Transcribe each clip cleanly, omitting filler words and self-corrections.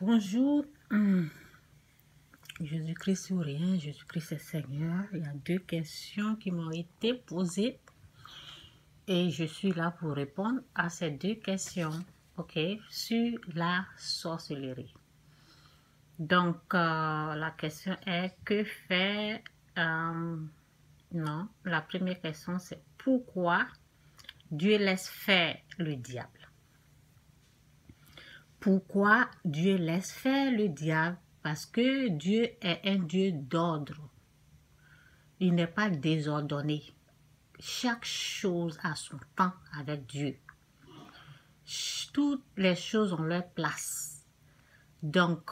Bonjour, Jésus-Christ ou rien, Jésus-Christ est Seigneur. Il y a deux questions qui m'ont été posées et je suis là pour répondre à ces deux questions, ok, sur la sorcellerie. Donc, la question est que fait, non, la première question c'est pourquoi Dieu laisse faire le diable? Pourquoi Dieu laisse faire le diable? Parce que Dieu est un Dieu d'ordre. Il n'est pas désordonné. Chaque chose a son temps avec Dieu. Toutes les choses ont leur place. Donc,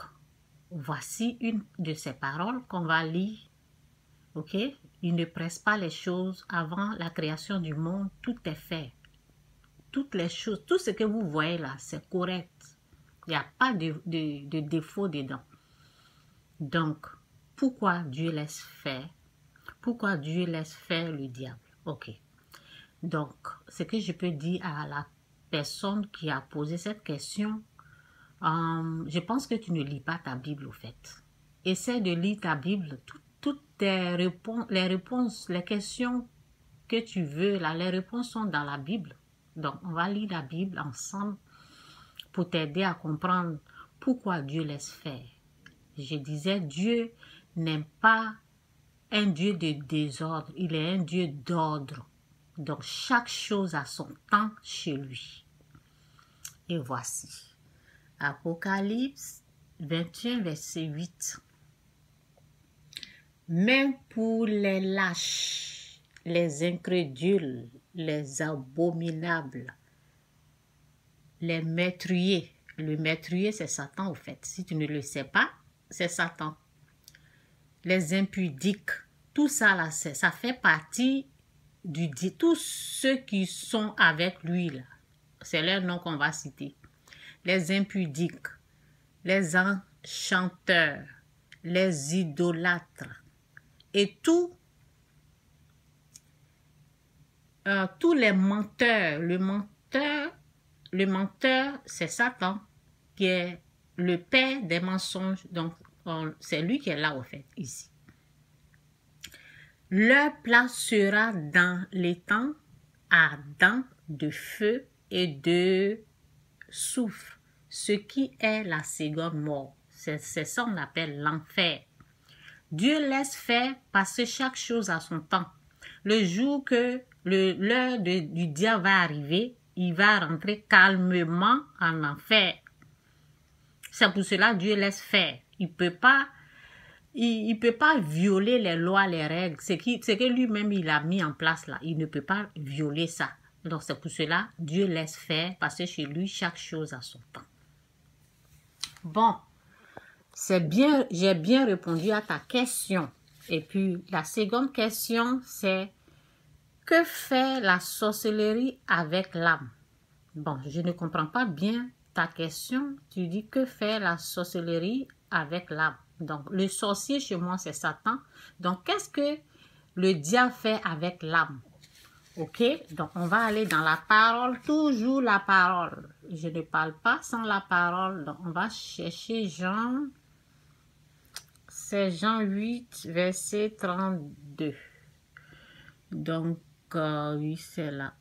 voici une de ces paroles qu'on va lire. Ok? Il ne presse pas les choses avant la création du monde. Tout est fait. Toutes les choses, tout ce que vous voyez là, c'est correct. Il n'y a pas de défaut dedans. Donc, pourquoi Dieu laisse faire? Pourquoi Dieu laisse faire le diable? Ok. Donc, ce que je peux dire à la personne qui a posé cette question, je pense que tu ne lis pas ta Bible au fait. Essaie de lire ta Bible. Toutes tes réponses, les questions que tu veux, là, les réponses sont dans la Bible. Donc, on va lire la Bible ensemble pour t'aider à comprendre pourquoi Dieu laisse faire. Je disais, Dieu n'aime pas un Dieu de désordre, il est un Dieu d'ordre. Donc, chaque chose a son temps chez lui. Et voici, Apocalypse 21, verset 8. Même pour les lâches, les incrédules, les abominables, les meurtriers. Le meurtrier, c'est Satan, au fait. Si tu ne le sais pas, c'est Satan. Les impudiques, tout ça, là, ça fait partie du dit. Tous ceux qui sont avec lui, là, c'est leur nom qu'on va citer. Les impudiques, les enchanteurs, les idolâtres et tous les menteurs. Le menteur, c'est Satan qui est le père des mensonges. Donc, c'est lui qui est là, au fait, ici. Leur place sera dans les temps ardents de feu et de soufre, ce qui est la seconde mort. C'est ça qu'on appelle l'enfer. Dieu laisse faire passer chaque chose à son temps. Le jour que l'heure du diable va arriver, il va rentrer calmement en enfer. C'est pour cela que Dieu laisse faire. Il peut pas violer les lois, les règles. C'est que lui-même, il a mis en place là. Il ne peut pas violer ça. Donc, c'est pour cela Dieu laisse faire, parce que chez lui, chaque chose a son temps. Bon, j'ai bien répondu à ta question. Et puis, la seconde question, c'est que fait la sorcellerie avec l'âme? Bon, je ne comprends pas bien ta question. Tu dis que fait la sorcellerie avec l'âme? Donc, le sorcier chez moi, c'est Satan. Donc, qu'est-ce que le diable fait avec l'âme? Ok? Donc, on va aller dans la parole, toujours la parole. Je ne parle pas sans la parole. Donc, on va chercher Jean. C'est Jean 8, verset 32. Donc, oui, c'est là.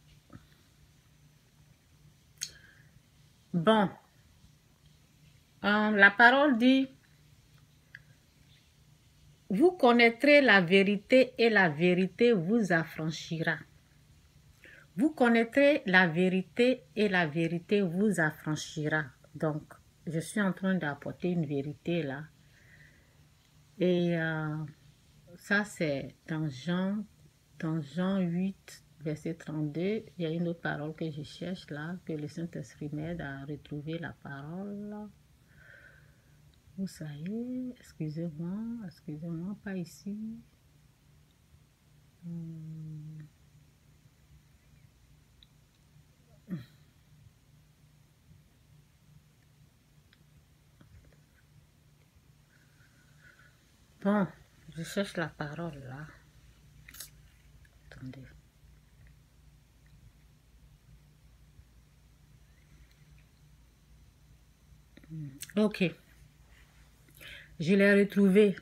Bon. La parole dit, vous connaîtrez la vérité et la vérité vous affranchira. Vous connaîtrez la vérité et la vérité vous affranchira. Donc, je suis en train d'apporter une vérité là. Et ça, c'est dans Jean 8, verset 32. Il y a une autre parole que je cherche là, que le Saint-Esprit m'aide à retrouver la parole. Vous savez, excusez-moi, pas ici. Bon, je cherche la parole là. Attendez. Ok. Je l'ai retrouvé.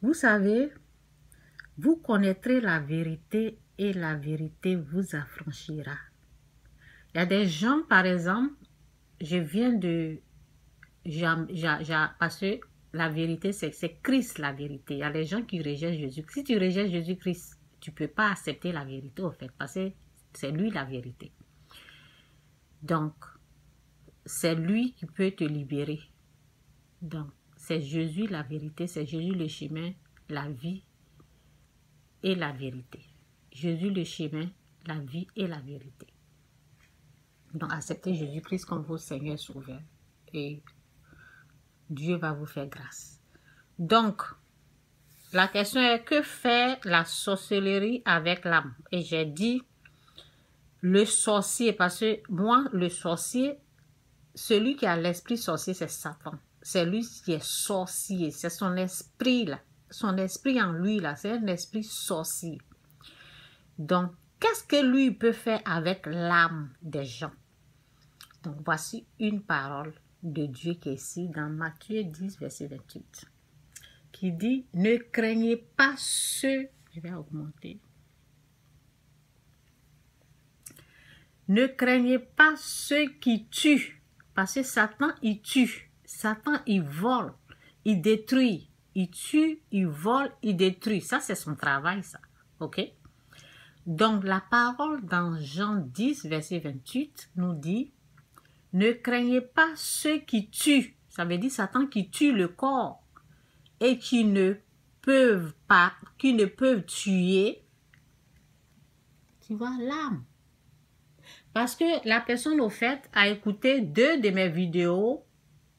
Vous savez, vous connaîtrez la vérité et la vérité vous affranchira. Il y a des gens, par exemple, je viens de... parce que la vérité, c'est Christ la vérité. Il y a des gens qui rejettent Jésus. Si tu rejettes Jésus-Christ, tu ne peux pas accepter la vérité, au fait, parce que c'est lui la vérité. Donc, c'est lui qui peut te libérer. Donc, c'est Jésus la vérité, c'est Jésus le chemin, la vie et la vérité. Jésus le chemin, la vie et la vérité. Donc, acceptez Jésus-Christ comme votre Seigneur Sauveur et Dieu va vous faire grâce. Donc, la question est, que fait la sorcellerie avec l'âme? Et j'ai dit, le sorcier, parce que moi, le sorcier, celui qui a l'esprit sorcier, c'est Satan. C'est lui qui est sorcier, c'est son esprit là. Son esprit en lui là, c'est un esprit sorcier. Donc, qu'est-ce que lui peut faire avec l'âme des gens? Donc, voici une parole de Dieu qui est ici dans Matthieu 10, verset 28, qui dit, ne craignez pas ceux, je vais augmenter, ne craignez pas ceux qui tuent, parce que Satan, il tue, Satan, il vole, il détruit, il tue, il vole, il détruit, ça c'est son travail ça, ok? Donc la parole dans Jean 10, verset 28 nous dit, ne craignez pas ceux qui tuent, ça veut dire Satan qui tue le corps et qui ne peuvent tuer, tu vois, l'âme. Parce que la personne, au fait, a écouté 2 de mes vidéos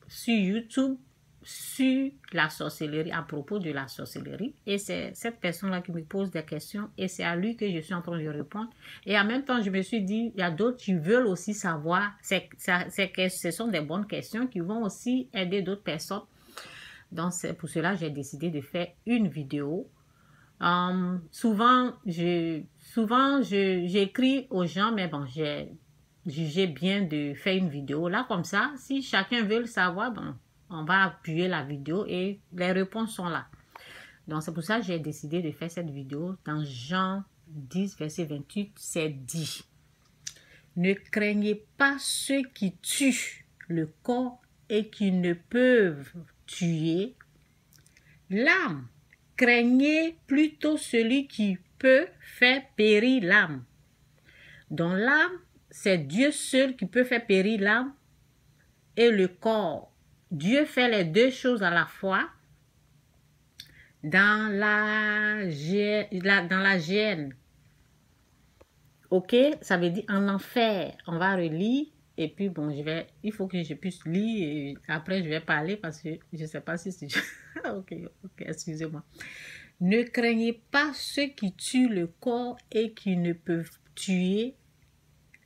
sur YouTube sur la sorcellerie, à propos de la sorcellerie. Et c'est cette personne-là qui me pose des questions et c'est à lui que je suis en train de répondre. Et en même temps, je me suis dit, il y a d'autres qui veulent aussi savoir, ce sont des bonnes questions qui vont aussi aider d'autres personnes. Donc, c'est pour cela que j'ai décidé de faire une vidéo. Souvent, j'écris aux gens, mais bon, j'ai jugé bien de faire une vidéo. Là, comme ça, si chacun veut le savoir, bon, on va appuyer la vidéo et les réponses sont là. Donc, c'est pour ça que j'ai décidé de faire cette vidéo. Dans Jean 10, verset 28, c'est dit, ne craignez pas ceux qui tuent le corps et qui ne peuvent tuer l'âme. Craignez plutôt celui qui peut faire périr l'âme. Donc l'âme, c'est Dieu seul qui peut faire périr l'âme et le corps. Dieu fait les 2 choses à la fois. Dans la gêne. Ok, ça veut dire en enfer. On va relire. Et puis bon, il faut que je puisse lire et après je vais parler parce que je ne sais pas si c'est... ok, excusez-moi. Ne craignez pas ceux qui tuent le corps et qui ne peuvent tuer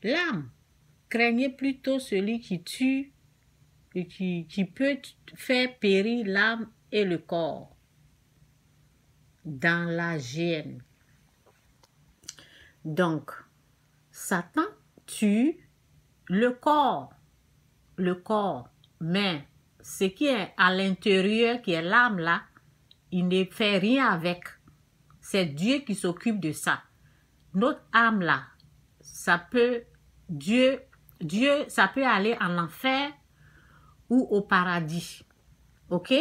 l'âme. Craignez plutôt celui qui tue et qui peut faire périr l'âme et le corps dans la gêne. Donc, Satan tue le corps, mais ce qui est à l'intérieur, qui est l'âme là, il ne fait rien avec. C'est Dieu qui s'occupe de ça. Notre âme là, ça peut aller en enfer ou au paradis. Ok?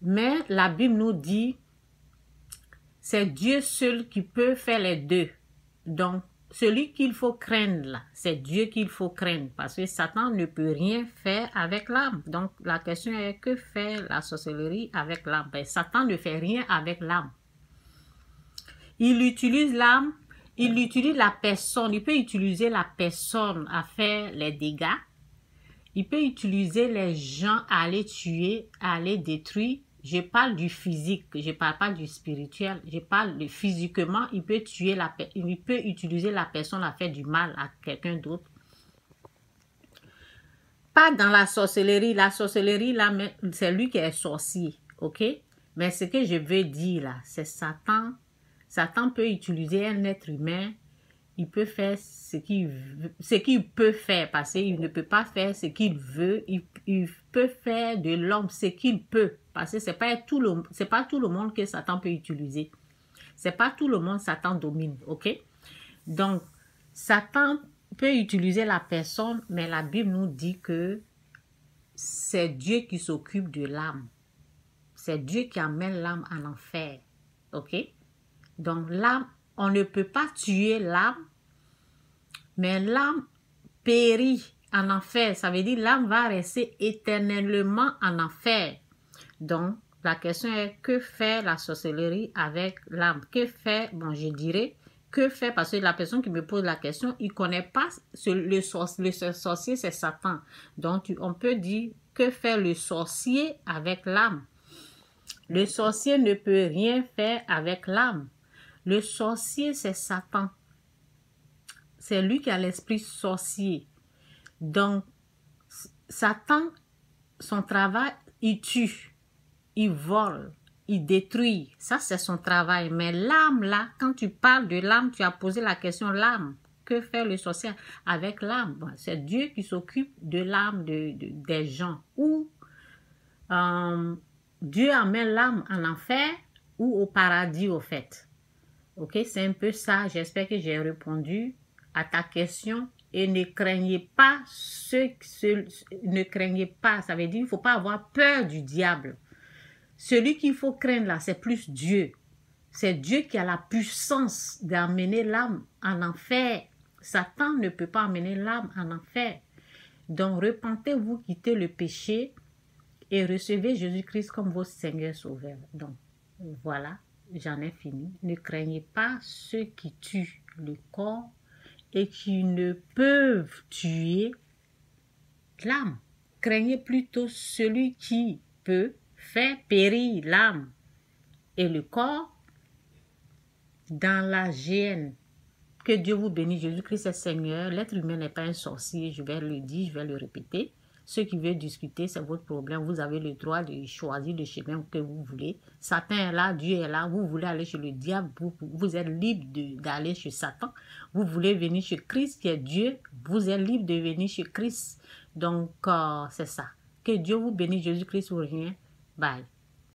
Mais la Bible nous dit, c'est Dieu seul qui peut faire les 2. Donc, celui qu'il faut craindre là, c'est Dieu qu'il faut craindre parce que Satan ne peut rien faire avec l'âme. Donc, la question est, que fait la sorcellerie avec l'âme? Ben, Satan ne fait rien avec l'âme. Il utilise l'âme, il utilise la personne, il peut utiliser la personne à faire les dégâts. Il peut utiliser les gens à les tuer, à les détruire. Je parle du physique, je ne parle pas du spirituel. Je parle de physiquement, il peut utiliser la personne à faire du mal à quelqu'un d'autre. Pas dans la sorcellerie. La sorcellerie, là, c'est lui qui est sorcier, ok? Mais ce que je veux dire là, c'est Satan. Satan peut utiliser un être humain Il peut faire ce qu'il peut faire, parce qu'il ne peut pas faire ce qu'il veut. Il peut faire de l'homme ce qu'il peut, parce que c'est pas tout le monde que Satan peut utiliser. C'est pas tout le monde Satan domine, ok? Donc, Satan peut utiliser la personne, mais la Bible nous dit que c'est Dieu qui s'occupe de l'âme. C'est Dieu qui amène l'âme en enfer, ok? Donc, l'âme, on ne peut pas tuer l'âme, mais l'âme périt en enfer. Ça veut dire l'âme va rester éternellement en enfer. Donc, la question est, que fait la sorcellerie avec l'âme? Que fait, bon, je dirais, que fait, parce que la personne qui me pose la question, il ne connaît pas le sorcier, c'est Satan. Donc, on peut dire, que fait le sorcier avec l'âme? Le sorcier ne peut rien faire avec l'âme. Le sorcier, c'est Satan. C'est lui qui a l'esprit sorcier. Donc, Satan, son travail, il tue, il vole, il détruit. Ça, c'est son travail. Mais l'âme, là, quand tu parles de l'âme, tu as posé la question, l'âme. Que fait le sorcier avec l'âme? Bon, c'est Dieu qui s'occupe de l'âme des gens. Ou Dieu amène l'âme en enfer ou au paradis, au fait. Ok, c'est un peu ça. J'espère que j'ai répondu à ta question. Et ne craignez pas ne craignez pas. Ça veut dire qu'il ne faut pas avoir peur du diable. Celui qu'il faut craindre là, c'est plus Dieu. C'est Dieu qui a la puissance d'amener l'âme en enfer. Satan ne peut pas amener l'âme en enfer. Donc, repentez-vous, quittez le péché et recevez Jésus-Christ comme votre Seigneur Sauveur. Donc, voilà, j'en ai fini. Ne craignez pas ceux qui tuent le corps et qui ne peuvent tuer l'âme. Craignez plutôt celui qui peut faire périr l'âme et le corps dans la géhenne. Que Dieu vous bénisse. Jésus-Christ est Seigneur. L'être humain n'est pas un sorcier. Je vais le dire, je vais le répéter. Ceux qui veulent discuter, c'est votre problème. Vous avez le droit de choisir le chemin que vous voulez. Satan est là, Dieu est là. Vous voulez aller chez le diable, vous êtes libre d'aller chez Satan. Vous voulez venir chez Christ qui est Dieu, vous êtes libre de venir chez Christ. Donc, c'est ça. Que Dieu vous bénisse, Jésus-Christ ou rien. Bye.